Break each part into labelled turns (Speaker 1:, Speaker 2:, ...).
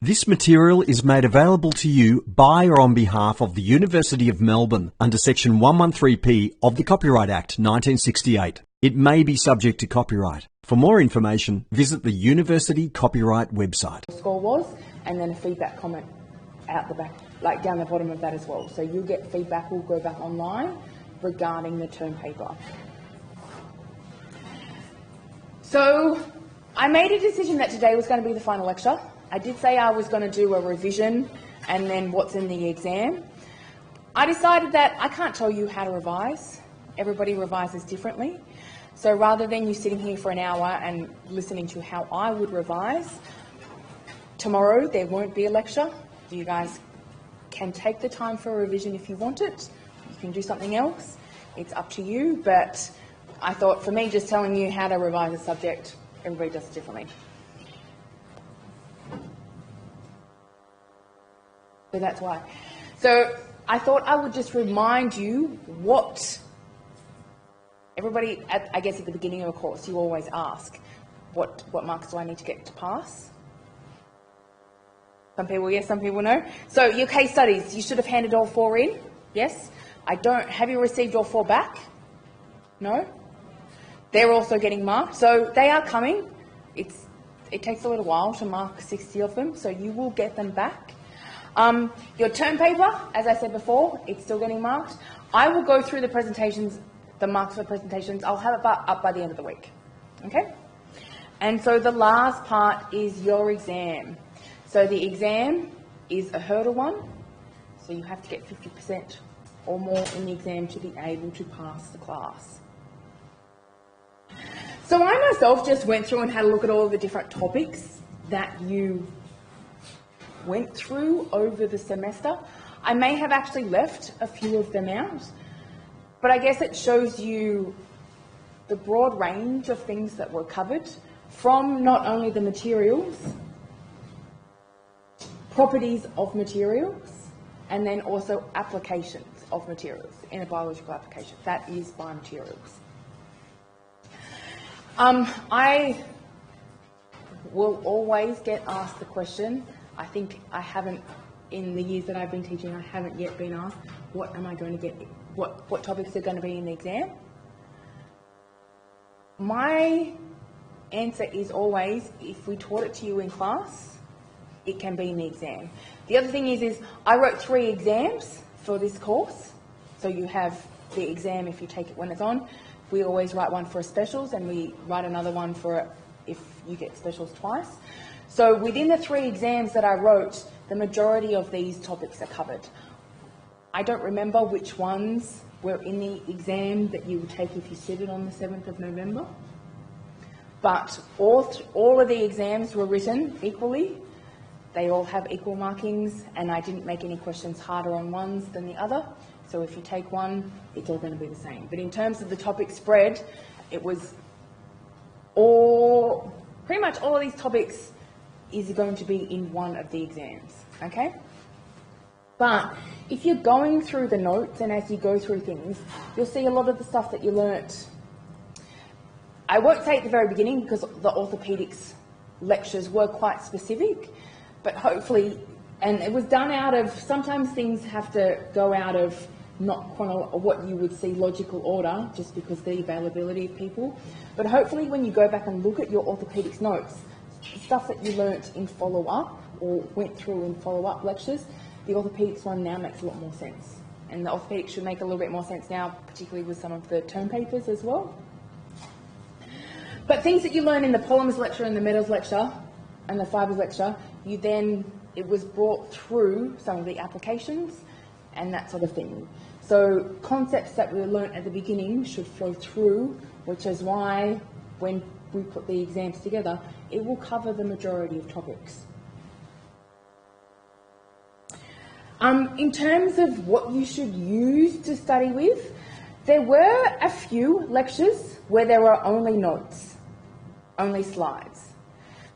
Speaker 1: This material is made available to you by or on behalf of the University of Melbourne under Section 113P of the Copyright Act 1968. It may be subject to copyright. For more information, visit the University Copyright website.
Speaker 2: Score was, and then a feedback comment out the back, like down the bottom of that as well. So you'll get feedback, will go back online regarding the term paper. So I made a decision that today was going to be the final lecture. I did say I was going to do a revision and then what's in the exam. I decided that I can't tell you how to revise. Everybody revises differently. So rather than you sitting here for an hour and listening to how I would revise, tomorrow there won't be a lecture. You guys can take the time for a revision if you want it. You can do something else. It's up to you. But I thought for me, just telling you how to revise a subject, everybody does it differently. So that's why. So I thought I would just remind you what everybody, I guess at the beginning of a course, you always ask, what marks do I need to get to pass? Some people yes, some people no. So your case studies, you should have handed all 4 in, yes? Have you received all 4 back? No? They're also getting marked, so they are coming. It takes a little while to mark 60 of them, so you will get them back. Your term paper, as I said before, it's still getting marked. I will go through the presentations, the marks for presentations. I'll have it up by the end of the week. Okay? And so the last part is your exam. So the exam is a hurdle one. So you have to get 50% or more in the exam to be able to pass the class. So I myself just went through and had a look at all the different topics that you went through over the semester. I may have actually left a few of them out, but I guess it shows you the broad range of things that were covered, from not only the materials, properties of materials, and then also applications of materials in a biological application. That is biomaterials. I will always get asked the question, I think I haven't, in the years that I've been teaching, I haven't yet been asked, what am I going to get, what topics are going to be in the exam? My answer is always, if we taught it to you in class, it can be in the exam. The other thing is I wrote 3 exams for this course. So you have the exam if you take it when it's on. We always write one for specials, and we write another one for if you get specials twice. So within the 3 exams that I wrote, the majority of these topics are covered. I don't remember which ones were in the exam that you would take if you sit it on the 7th of November. But all of the exams were written equally. They all have equal markings, and I didn't make any questions harder on ones than the other. So if you take one, it's all going to be the same. But in terms of the topic spread, it was pretty much all of these topics is going to be in one of the exams, okay? But if you're going through the notes and as you go through things, you'll see a lot of the stuff that you learnt. I won't say at the very beginning because the orthopedics lectures were quite specific, but hopefully, and it was done out of, sometimes things have to go out of not what you would see logical order just because of the availability of people. But hopefully when you go back and look at your orthopedics notes, stuff that you learnt in follow-up or went through in follow-up lectures, the orthopedics one now makes a lot more sense. And the orthopedics should make a little bit more sense now, particularly with some of the term papers as well. But things that you learn in the polymers lecture and the metals lecture and the fibres lecture, it was brought through some of the applications and that sort of thing. So concepts that we learnt at the beginning should flow through, which is why when we put the exams together, it will cover the majority of topics. In terms of what you should use to study with, there were a few lectures where there were only notes, only slides.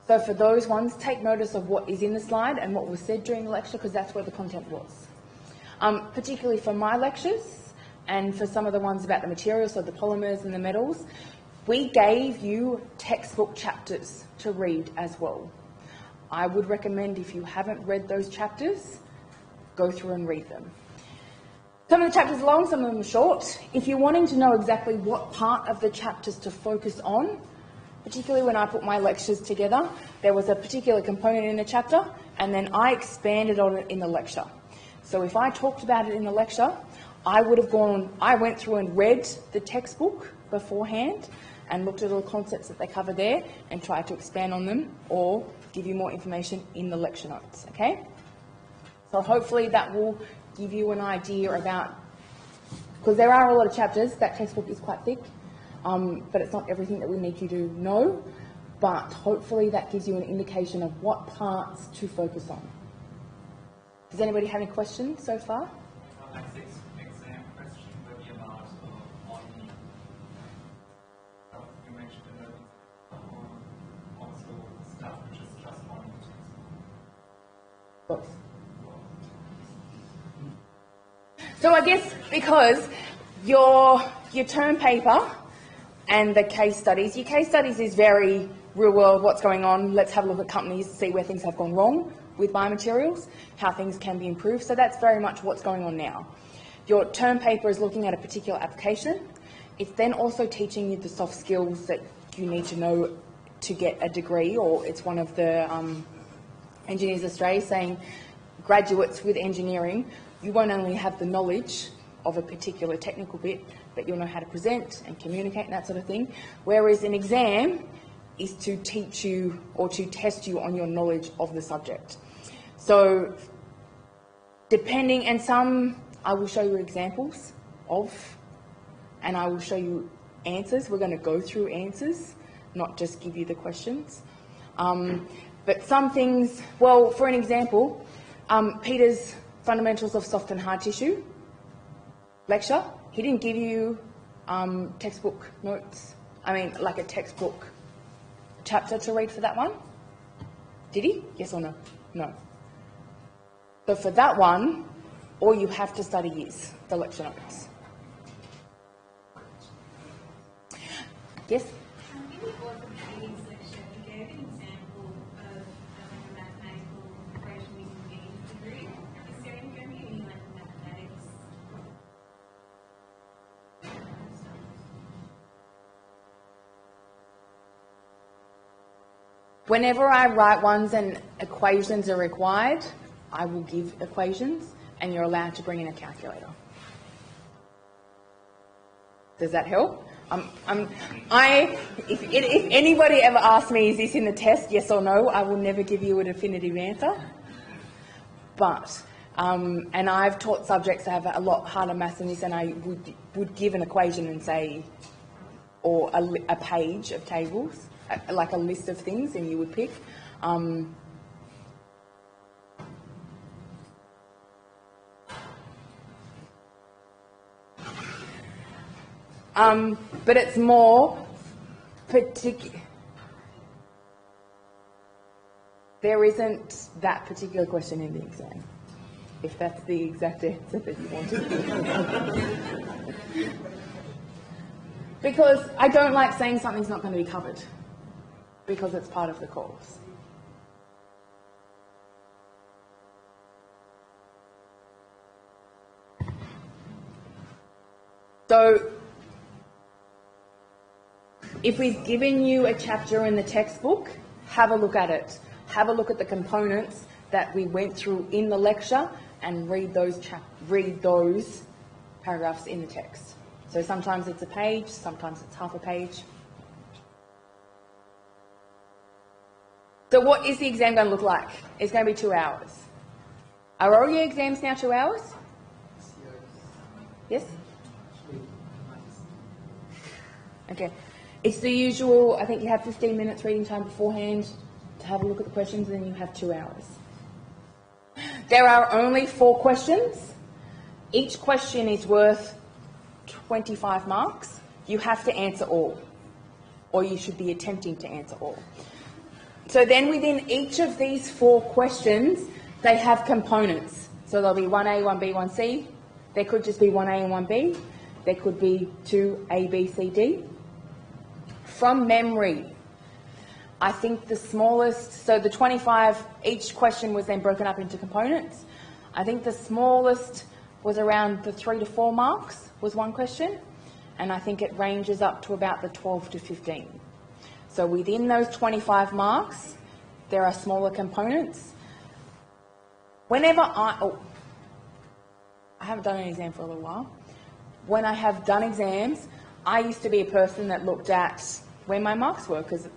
Speaker 2: So for those ones, take notice of what is in the slide and what was said during the lecture, because that's where the content was. Particularly for my lectures and for some of the ones about the materials, so the polymers and the metals, we gave you textbook chapters to read as well. I would recommend, if you haven't read those chapters, go through and read them. Some of the chapters are long, some of them are short. If you're wanting to know exactly what part of the chapters to focus on, particularly when I put my lectures together, there was a particular component in a chapter, and then I expanded on it in the lecture. So if I talked about it in the lecture, I went through and read the textbook beforehand and looked at all the concepts that they cover there and tried to expand on them or give you more information in the lecture notes, okay? So hopefully that will give you an idea about, because there are a lot of chapters, that textbook is quite thick, but it's not everything that we need you to know, but hopefully that gives you an indication of what parts to focus on. Does anybody have any questions so far?
Speaker 3: Next exam question will be about you mentioned also stuff which is just on the textbook.
Speaker 2: So I guess because your term paper and the case studies, your case studies is very real world, what's going on, let's have a look at companies, see where things have gone wrong with biomaterials, how things can be improved. So that's very much what's going on now. Your term paper is looking at a particular application. It's then also teaching you the soft skills that you need to know to get a degree, or it's one of the Engineers Australia saying graduates with engineering, you won't only have the knowledge of a particular technical bit, but you'll know how to present and communicate and that sort of thing. Whereas an exam is to teach you or to test you on your knowledge of the subject. So depending, and some I will show you examples of, and I will show you answers. We're going to go through answers, not just give you the questions. But some things, well, for an example, Peter's Fundamentals of Soft and Hard Tissue lecture, he didn't give you textbook notes, like a textbook chapter to read for that one. Did he? Yes or no? No. So for that one, all you have to study is the lecture notes. Yes?
Speaker 4: In the orthopedics section, you gave an example of a mathematical equation using the degree. Is there going to be any mathematics?
Speaker 2: Whenever I write ones and equations are required, I will give equations, and you're allowed to bring in a calculator. Does that help? If anybody ever asks me, is this in the test, yes or no, I will never give you a definitive answer. But, and I've taught subjects that have a lot harder maths than this, and I would give an equation and say, or a page of tables, like a list of things, and you would pick. But it's more particular. There isn't that particular question in the exam, if that's the exact answer that you wanted. Because I don't like saying something's not going to be covered, because it's part of the course. So, if we've given you a chapter in the textbook, have a look at it. Have a look at the components that we went through in the lecture and read those paragraphs in the text. So sometimes it's a page, sometimes it's half a page. So what is the exam going to look like? It's going to be 2 hours. Are all your exams now 2 hours? Yes? Okay. It's the usual, I think you have 15 minutes reading time beforehand to have a look at the questions, and then you have 2 hours. There are only 4 questions. Each question is worth 25 marks. You have to answer all, or you should be attempting to answer all. So then within each of these 4 questions, they have components. So there'll be 1A, 1B, 1C. There could just be 1A and 1B. There could be 2A, B, C, D. From memory, I think the smallest, so the 25, each question was then broken up into components. I think the smallest was around the 3 to 4 marks was one question, and I think it ranges up to about the 12 to 15. So within those 25 marks, there are smaller components. Whenever I haven't done an exam for a little while. When I have done exams, I used to be a person that looked at where my marks were, because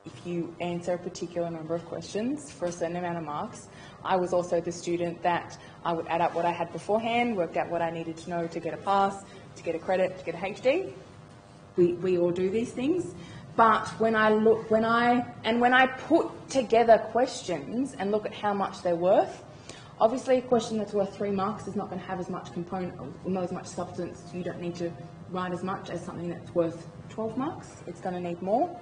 Speaker 2: if you answer a particular number of questions for a certain amount of marks, I was also the student that I would add up what I had beforehand, worked out what I needed to know to get a pass, to get a credit, to get a HD. We all do these things. But when I put together questions and look at how much they're worth, obviously a question that's worth 3 marks is not going to have as much component, or not as much substance. You don't need to write as much as something that's worth 12 marks. It's going to need more,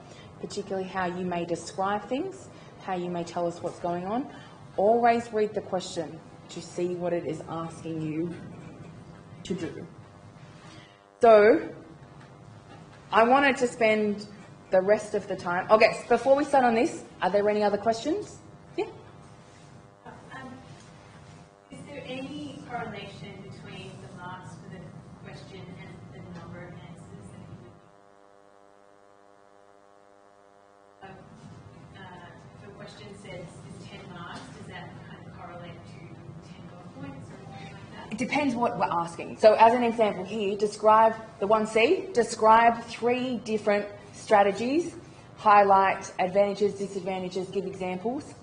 Speaker 2: particularly how you may describe things, how you may tell us what's going on. Always read the question to see what it is asking you to do. So I wanted to spend the rest of the time. Okay, before we start on this, are there any other questions? Yeah?
Speaker 4: Is there any correlation between the marks for the question and the number of answers that you would if a question says is 10 marks, does that kind of correlate to 10 dot points or something like that?
Speaker 2: It depends what we're asking. So as an example here, describe the 1C, describe 3 different strategies, highlight advantages, disadvantages, give examples.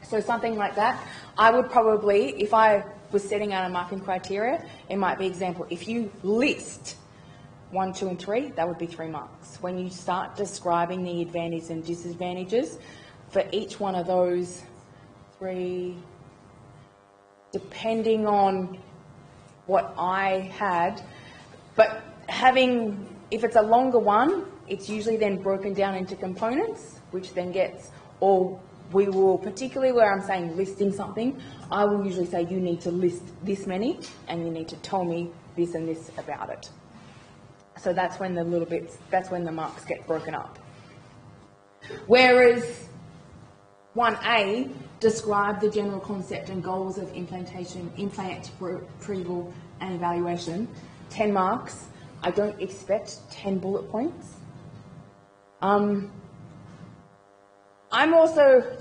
Speaker 2: So something like that. I would probably, if I was setting out a marking criteria, it might be example, if you list 1, 2 and 3, that would be 3 marks. When you start describing the advantages and disadvantages, for each one of those 3, depending on what I had, but if it's a longer one, it's usually then broken down into components, which then gets, or we will, particularly where I'm saying listing something, I will usually say you need to list this many and you need to tell me this and this about it. So that's when that's when the marks get broken up. Whereas 1A, describe the general concept and goals of implantation, implant approval and evaluation, 10 marks. I don't expect 10 bullet points.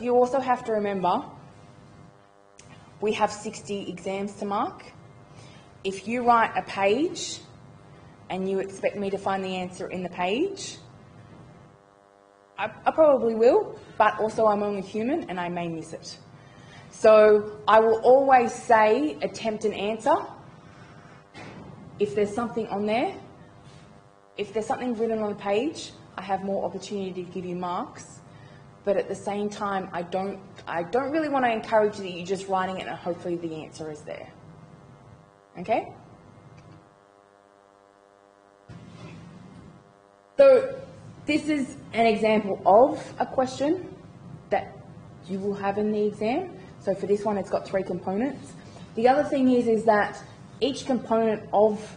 Speaker 2: You also have to remember, we have 60 exams to mark. If you write a page and you expect me to find the answer in the page, I probably will, but also I'm only human and I may miss it. So I will always say attempt an answer. If there's something on there, if there's something written on the page, I have more opportunity to give you marks. But at the same time, I don't really want to encourage that you're just writing it and hopefully the answer is there. Okay? So this is an example of a question that you will have in the exam. So for this one, it's got 3 components. The other thing is that each component of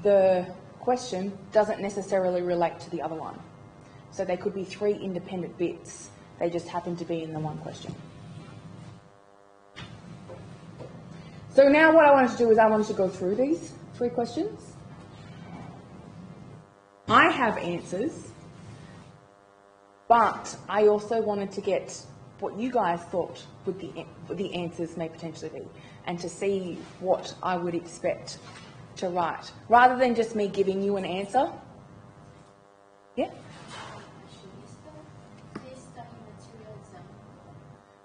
Speaker 2: the question doesn't necessarily relate to the other one. So they could be 3 independent bits. They just happen to be in the one question. So now what I wanted to do is I wanted to go through these 3 questions. I have answers, but I also wanted to get what you guys thought would the answers may potentially be, and to see what I would expect to write, rather than just me giving you an answer. Yeah?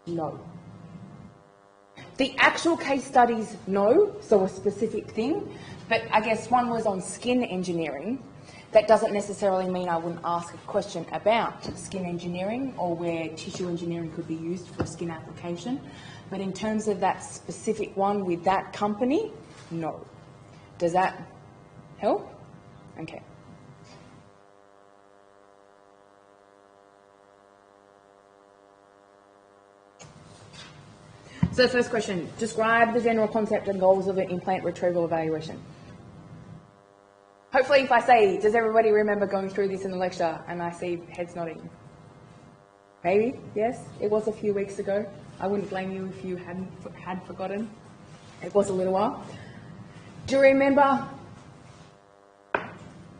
Speaker 2: No. The actual case studies, no, so a specific thing, but I guess one was on skin engineering. That doesn't necessarily mean I wouldn't ask a question about skin engineering or where tissue engineering could be used for a skin application. But in terms of that specific one with that company, no. Does that help? Okay. So the first question, describe the general concept and goals of an implant retrieval evaluation. Hopefully if I say, does everybody remember going through this in the lecture, and I see heads nodding? Maybe, yes, it was a few weeks ago. I wouldn't blame you if you had forgotten. It was a little while. Do you remember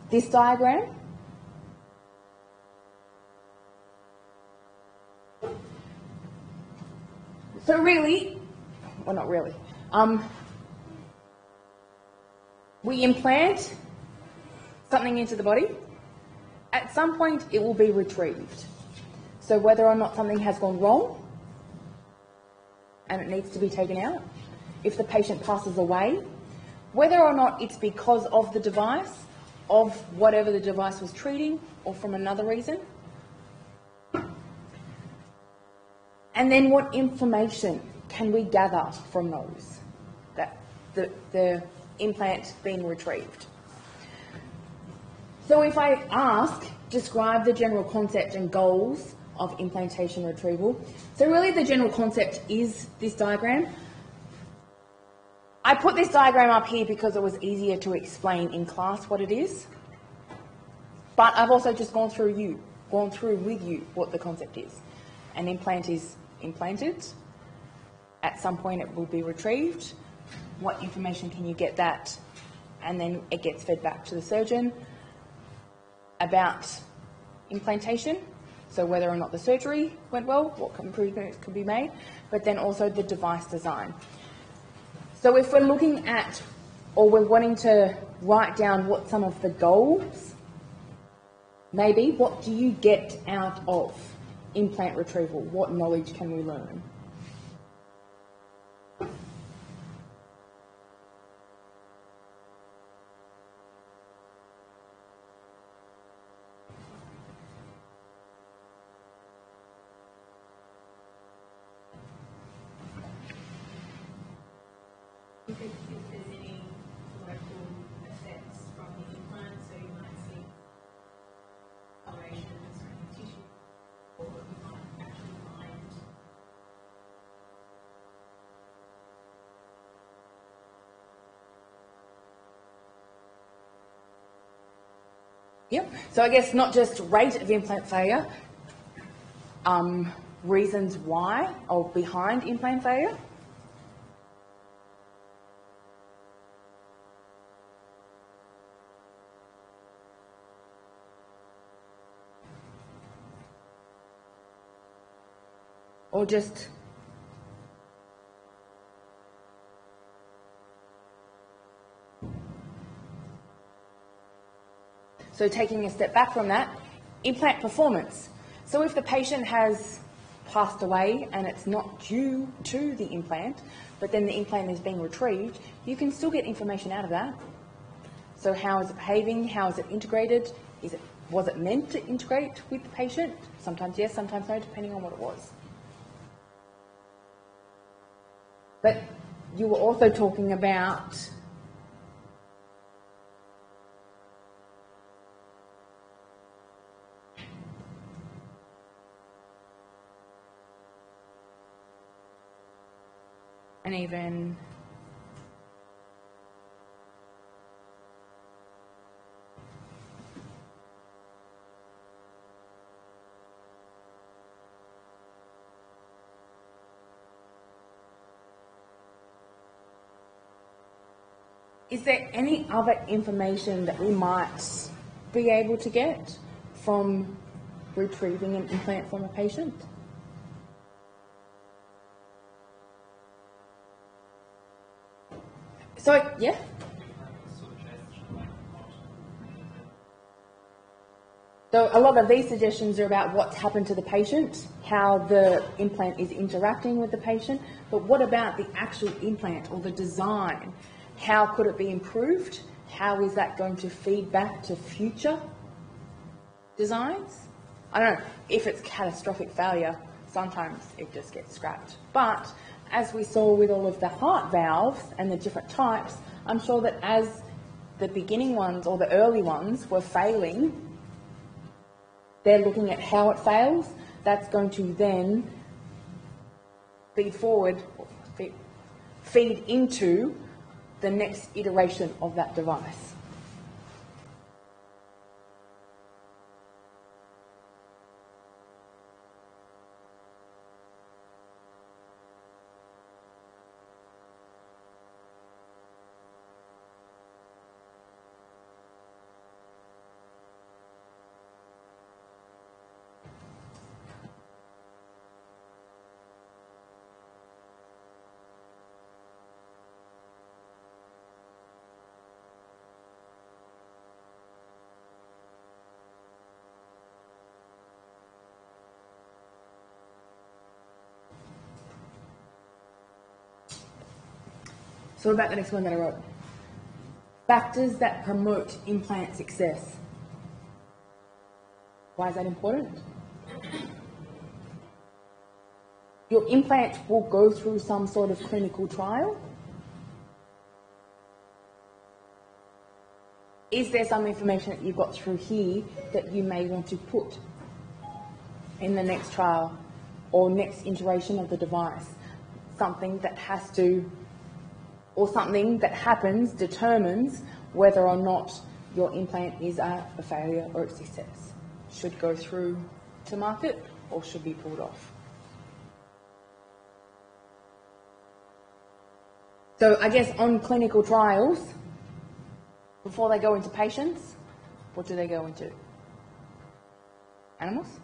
Speaker 2: this diagram? So really, well not really, we implant something into the body. At some point it will be retrieved. So whether or not something has gone wrong and it needs to be taken out, if the patient passes away, whether or not it's because of the device, of whatever the device was treating, or from another reason. And then what information can we gather from those, that the implant being retrieved? So if I ask, describe the general concept and goals of implantation retrieval. So really the general concept is this diagram. I put this diagram up here because it was easier to explain in class what it is. But I've also just gone through with you what the concept is. An implant is implanted. At some point it will be retrieved. What information can you get that? And then it gets fed back to the surgeon about implantation. So whether or not the surgery went well, what improvements could be made, but then also the device design. So if we're looking at, or we're wanting to write down what some of the goals, maybe what do you get out of implant retrieval? What knowledge can we learn?
Speaker 4: You could see if there's any local effects from the implant, so you might see coloration of certain tissue, or you might actually find
Speaker 2: Yep. So I guess not just rate of implant failure, reasons why or behind implant failure. Or just so taking a step back from that, implant performance. So if the patient has passed away and it's not due to the implant, but then the implant is being retrieved, you can still get information out of that. So how is it behaving? How is it integrated? Was it meant to integrate with the patient? Sometimes yes, sometimes no, depending on what it was. But you were also talking about and even is there any other information that we might be able to get from retrieving an implant from a patient? So, yeah? So a lot of these suggestions are about what's happened to the patient, how the implant is interacting with the patient, but what about the actual implant or the design? How could it be improved? How is that going to feed back to future designs? I don't know, if it's catastrophic failure, sometimes it just gets scrapped. But as we saw with all of the heart valves and the different types, I'm sure that as the beginning ones or the early ones were failing, they're looking at how it fails. That's going to then feed into the next iteration of that device. So what about the next one that I wrote? Factors that promote implant success. Why is that important? Your implant will go through some sort of clinical trial. Is there some information that you've got through here that you may want to put in the next trial or next iteration of the device? Something that has to, or something that happens determines whether or not your implant is a failure or a success. Should go through to market or should be pulled off. So I guess on clinical trials, before they go into patients, what do they go into? Animals?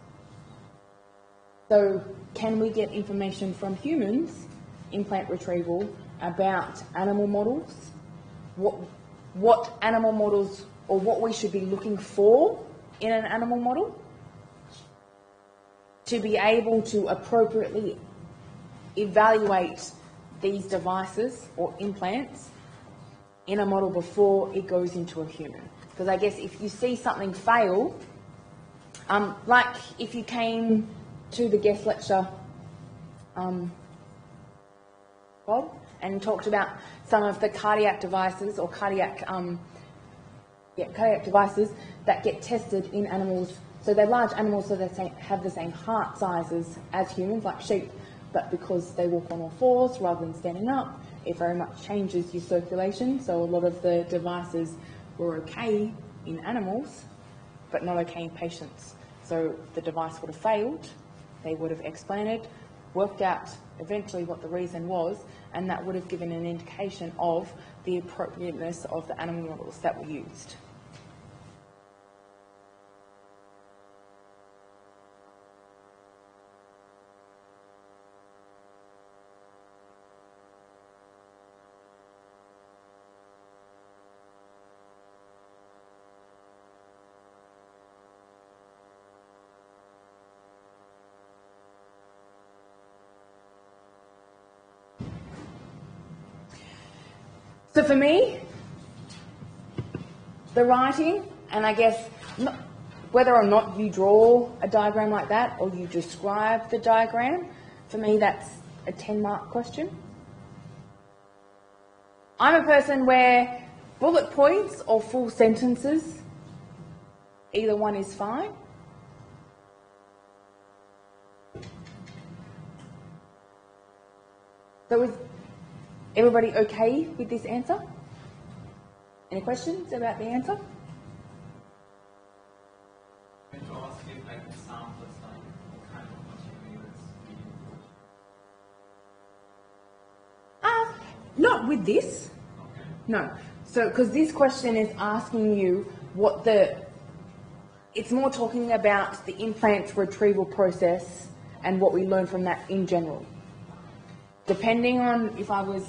Speaker 2: So can we get information from humans, implant retrieval, about animal models? What animal models, or what we should be looking for in an animal model to be able to appropriately evaluate these devices or implants in a model before it goes into a human. Because I guess if you see something fail, like if you came to the guest lecture, Bob, and talked about some of the cardiac devices or cardiac devices that get tested in animals. So they're large animals, so they have the same heart sizes as humans, like sheep, but because they walk on all fours rather than standing up, it very much changes your circulation. So a lot of the devices were okay in animals, but not okay in patients. So the device would have failed, they would have explanted, worked out eventually what the reason was, and that would have given an indication of the appropriateness of the animal models that were used. So for me, the writing, and I guess whether or not you draw a diagram like that or you describe the diagram, for me that's a 10-mark question. I'm a person where bullet points or full sentences, either one is fine. So is everybody okay with this answer? Any questions about the answer?
Speaker 3: I'm going to ask you like examples, like what kind of materials do you put?
Speaker 2: Not with this.
Speaker 3: Okay.
Speaker 2: No. So, because this question is asking you what it's more talking about the implant retrieval process and what we learn from that in general. Depending on if I was...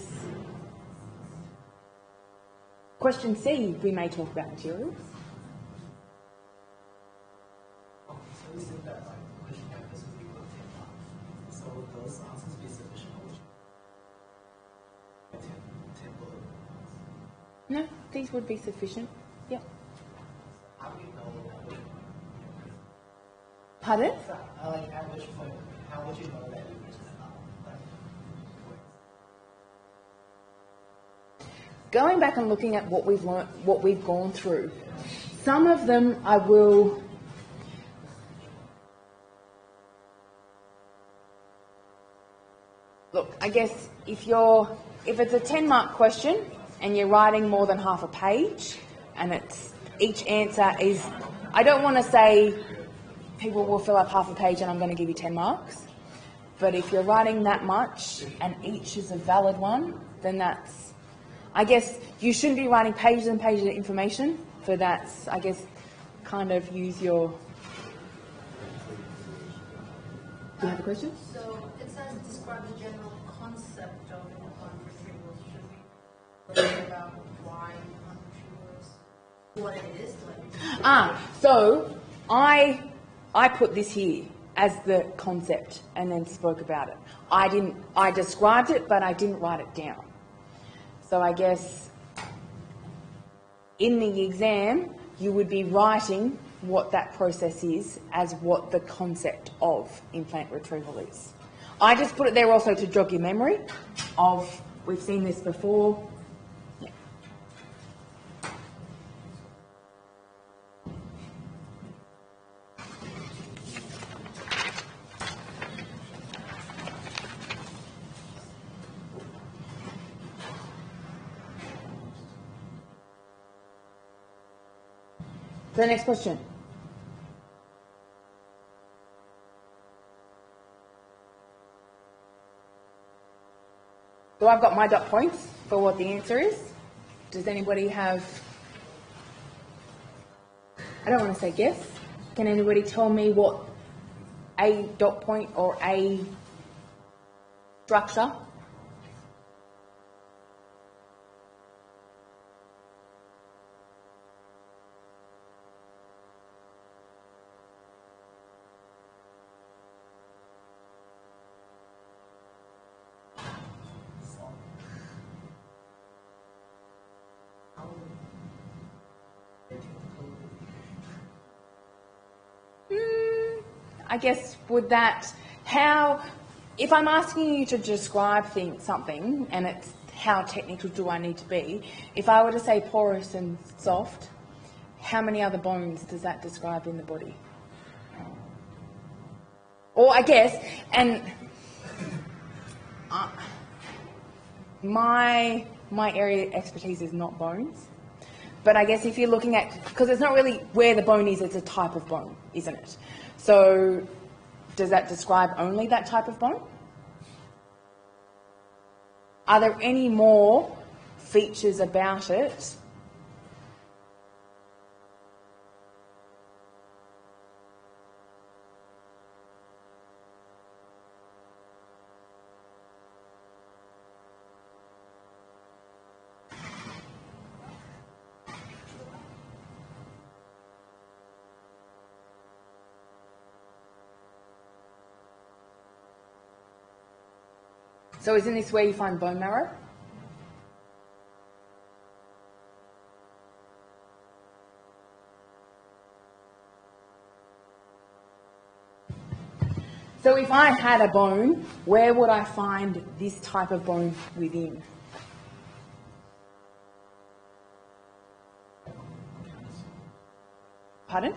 Speaker 2: Question C, we may talk about materials.
Speaker 5: So you said that like question like this would be worth 10 marks. So would those answers be sufficient? Or would you 10 bullet points?
Speaker 2: No, these would be sufficient. Yep.
Speaker 5: How do you know at which point?
Speaker 2: Pardon?
Speaker 5: So, like at which point, how would you know that you've written enough? Like, points?
Speaker 2: Going back and looking at what we've learnt, what we've gone through, some of them I will... Look, I guess if it's a 10-mark question and you're writing more than half a page and each answer is... I don't want to say people will fill up half a page and I'm going to give you 10 marks. But if you're writing that much and each is a valid one, then that's... I guess you shouldn't be writing pages and pages of information, for that's, I guess, kind of use your... Do you have a question?
Speaker 6: So it says describe the general concept of implant retrieval. Should we learn about why implant retrieval is what it is?
Speaker 2: So I put this here as the concept and then spoke about it. I described it, but I didn't write it down. So I guess in the exam, you would be writing what that process is as what the concept of implant retrieval is. I just put it there also to jog your memory of, we've seen this before. Yeah. The next question. So I've got my dot points for what the answer is. Does anybody have, I don't want to say guess. Can anybody tell me what a dot point or a structure? I guess would that, how, if I'm asking you to describe something and it's how technical do I need to be, if I were to say porous and soft, how many other bones does that describe in the body? Or I guess, and my area of expertise is not bones, but I guess if you're looking at, because it's not really where the bone is, it's a type of bone, isn't it? So does that describe only that type of bone? Are there any more features about it? So isn't this where you find bone marrow? So if I had a bone, where would I find this type of bone within? Pardon?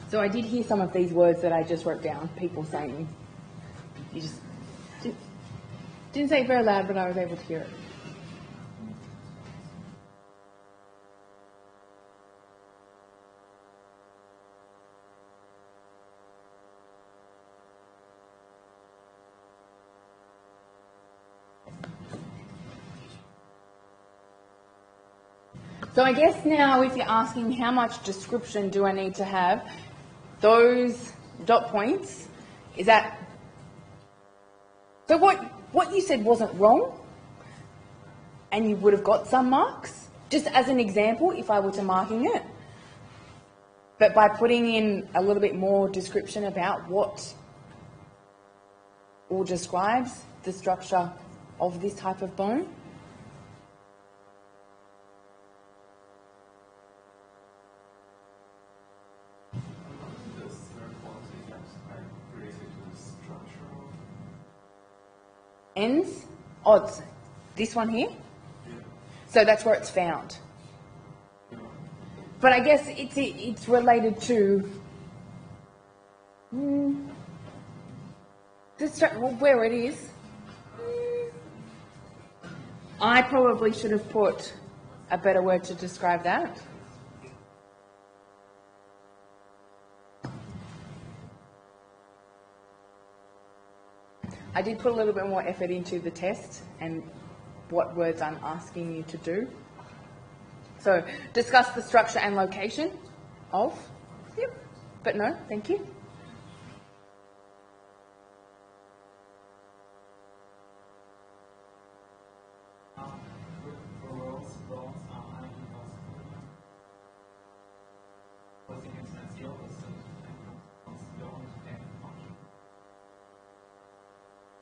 Speaker 2: So I did hear some of these words that I just wrote down, people saying, you just didn't say it very loud, but I was able to hear it. So I guess now if you're asking how much description do I need to have, those dot points, is that, so what you said wasn't wrong, and you would have got some marks, just as an example if I were to marking it, but by putting in a little bit more description about what all describes the structure of this type of bone. Ends, odds. This one here? So that's where it's found. But I guess it's related to where it is. I probably should have put a better word to describe that. I did put a little bit more effort into the test and what words I'm asking you to do. So, discuss the structure and location of. Yep. But no, thank you.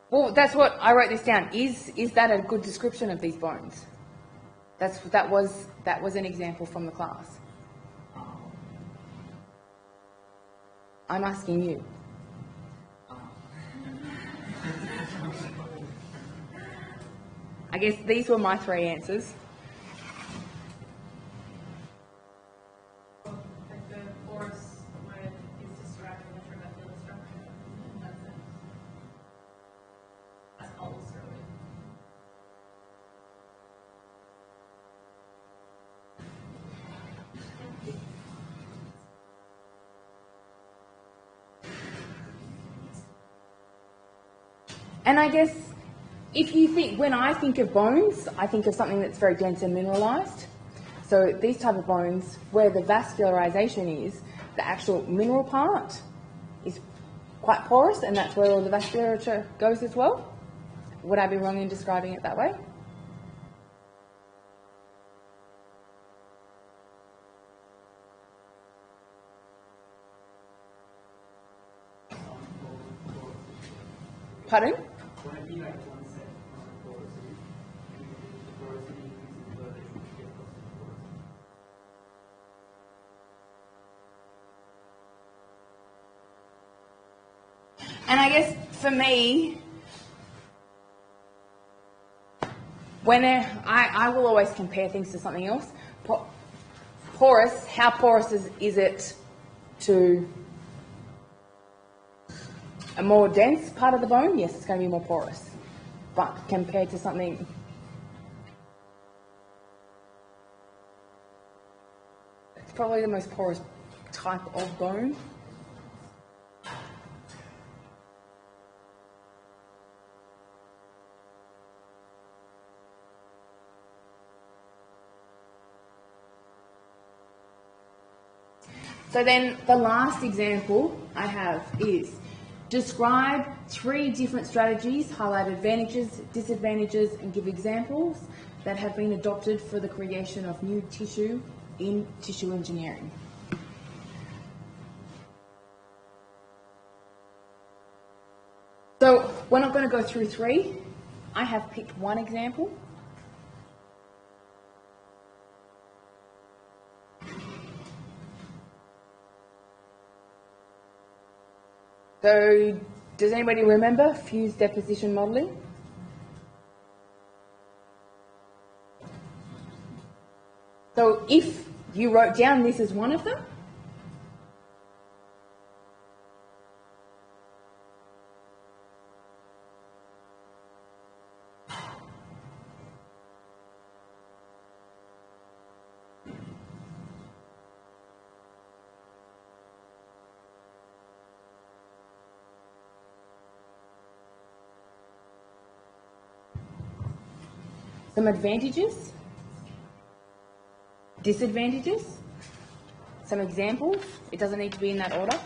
Speaker 2: Well, that's what I wrote this down. Is that a good description of these bones? That was an example from the class. I'm asking you. I guess these were my 3 answers.
Speaker 6: Like the force when it's describing the trabecular structure. That's it. That's all it's really.
Speaker 2: And I guess if you think, when I think of bones, I think of something that's very dense and mineralised. So these type of bones, where the vascularisation is, the actual mineral part is quite porous, and that's where all the vasculature goes as well. Would I be wrong in describing it that way? Pardon?
Speaker 5: When I be like one set on the porosity, the porosity increases further, it should get closer to porosity.
Speaker 2: And I guess for me, when I will always compare things to something else. Porous, how porous is it to a more dense part of the bone? Yes, it's going to be more porous. But compared to something, it's probably the most porous type of bone. So then the last example I have is describe 3 different strategies, highlight advantages, disadvantages, and give examples that have been adopted for the creation of new tissue in tissue engineering. So we're not going to go through 3. I have picked 1 example. So, does anybody remember fused deposition modelling? So, if you wrote down this as one of them, some advantages, disadvantages, some examples. It doesn't need to be in that order.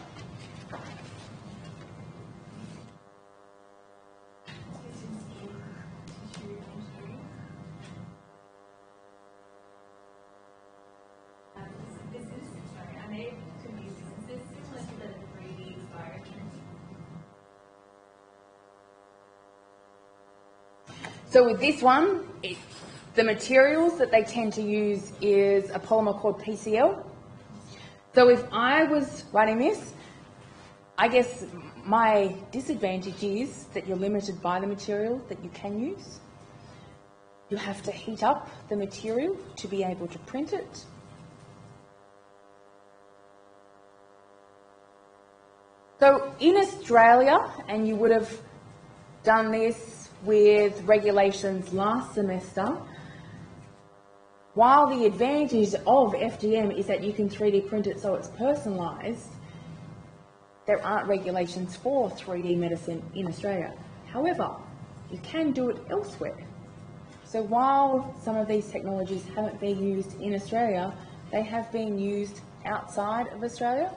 Speaker 2: So with this one, the materials that they tend to use is a polymer called PCl. So if I was writing this, I guess my disadvantage is that you're limited by the material that you can use. You have to heat up the material to be able to print it. So in Australia, and you would have done this with regulations last semester, while the advantage of FDM is that you can 3D print it so it's personalised, there aren't regulations for 3D medicine in Australia. However, you can do it elsewhere. So while some of these technologies haven't been used in Australia, they have been used outside of Australia.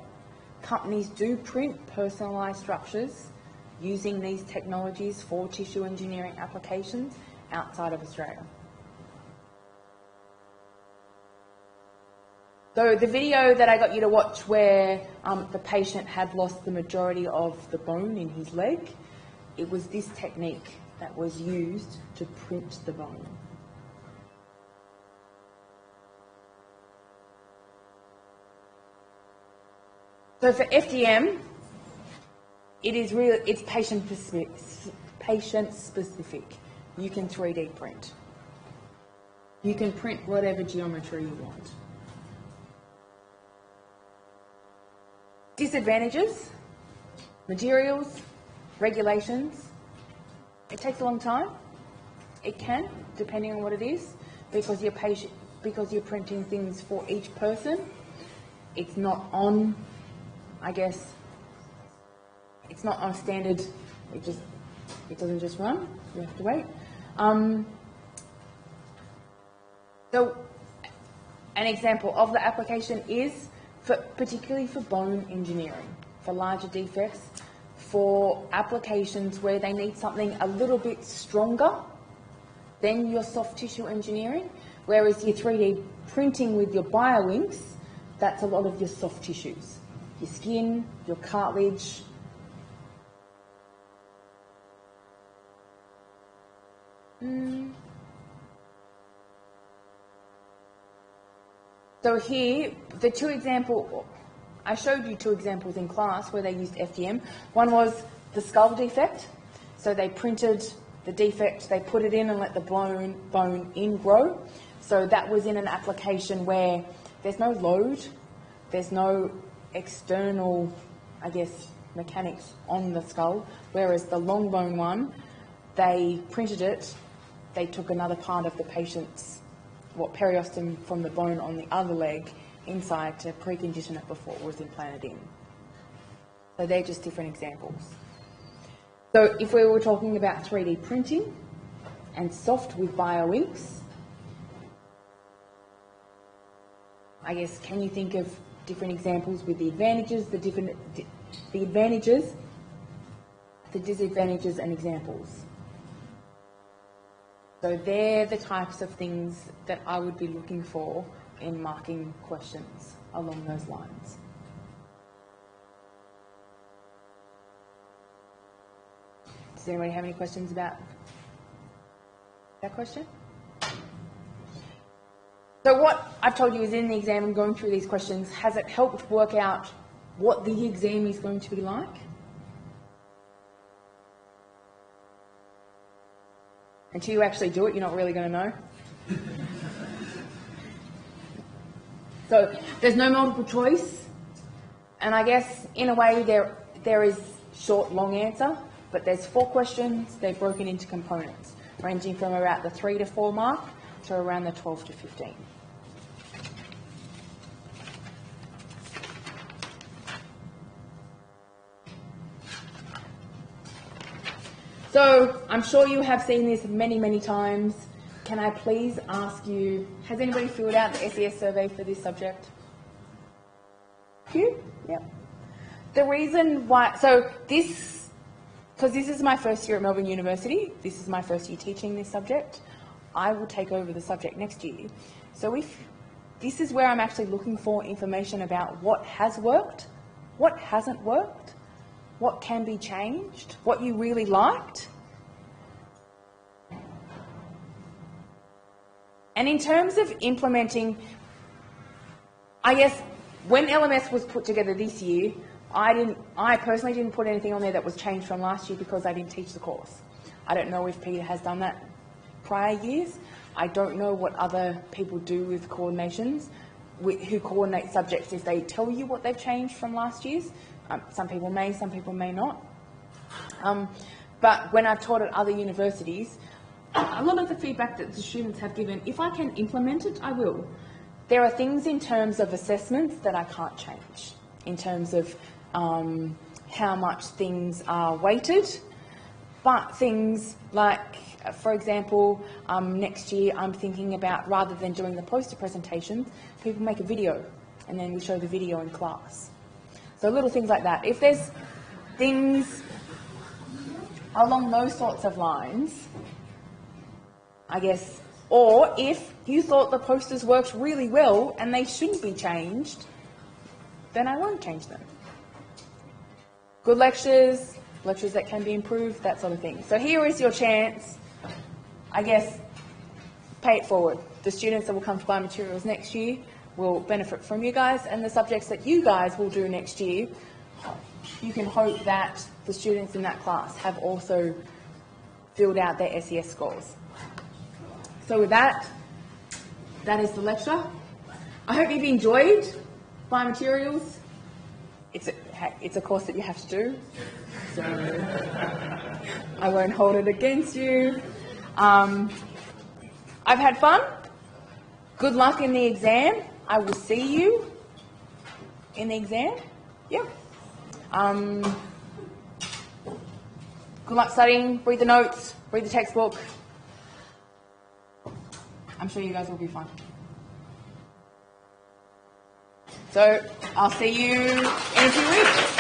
Speaker 2: Companies do print personalised structures using these technologies for tissue engineering applications outside of Australia. So the video that I got you to watch where the patient had lost the majority of the bone in his leg, it was this technique that was used to print the bone. So for FDM, it's patient specific. You can 3D print. You can print whatever geometry you want. Disadvantages, materials, regulations. It takes a long time. It can, depending on what it is, because you're printing things for each person. It's not on, I guess, it's not on standard. It doesn't just run. You have to wait. So, an example of the application is particularly for bone engineering, for larger defects, for applications where they need something a little bit stronger than your soft tissue engineering, whereas your 3D printing with your bioinks, that's a lot of your soft tissues, your skin, your cartilage. So here, the two examples, I showed you two examples in class where they used FDM. One was the skull defect. So they printed the defect, they put it in and let the bone ingrow. So that was in an application where there's no load, there's no external, I guess, mechanics on the skull, whereas the long bone one, they printed it, they took another part of the patient's periosteum from the bone on the other leg inside to precondition it before it was implanted in. So they're just different examples. So if we were talking about 3D printing and soft with bioinks, I guess, can you think of different examples with the advantages, the disadvantages and examples? So they're the types of things that I would be looking for in marking questions along those lines. Does anybody have any questions about that question? So what I've told you is in the exam and going through these questions, has it helped work out what the exam is going to be like? Until you actually do it, you're not really going to know. So there's no multiple choice, and I guess in a way there is short, long answer, but there's 4 questions. They're broken into components, ranging from about the 3 to 4 mark to around the 12 to 15. So I'm sure you have seen this many, many times. Can I please ask you, has anybody filled out the SES survey for this subject? You? Yep. The reason why, because this is my first year at Melbourne University, this is my first year teaching this subject, I will take over the subject next year. So if this is where I'm actually looking for information about what has worked, what hasn't worked, what can be changed, what you really liked. And in terms of implementing, I guess when LMS was put together this year, I personally didn't put anything on there that was changed from last year because I didn't teach the course. I don't know if Peter has done that prior years. I don't know what other people do with coordinations, who coordinate subjects, if they tell you what they've changed from last year's. Some people may, some people may not. But when I've taught at other universities, a lot of the feedback that the students have given, if I can implement it, I will. There are things in terms of assessments that I can't change, in terms of how much things are weighted, but things like, for example, next year I'm thinking about, rather than doing the poster presentations, people make a video and then we show the video in class. So little things like that. If there's things along those sorts of lines, I guess, or if you thought the posters worked really well and they shouldn't be changed, then I won't change them. Good lectures, lectures that can be improved, that sort of thing. So here is your chance, I guess, pay it forward. The students that will come to biomaterials next year will benefit from you guys, and the subjects that you guys will do next year, you can hope that the students in that class have also filled out their SES scores. So with that, that is the lecture. I hope you've enjoyed biomaterials. It's a course that you have to do, so I won't hold it against you. I've had fun. Good luck in the exam. I will see you in the exam. Yeah. Good luck studying. Read the notes. Read the textbook. I'm sure you guys will be fine. So I'll see you in a few weeks.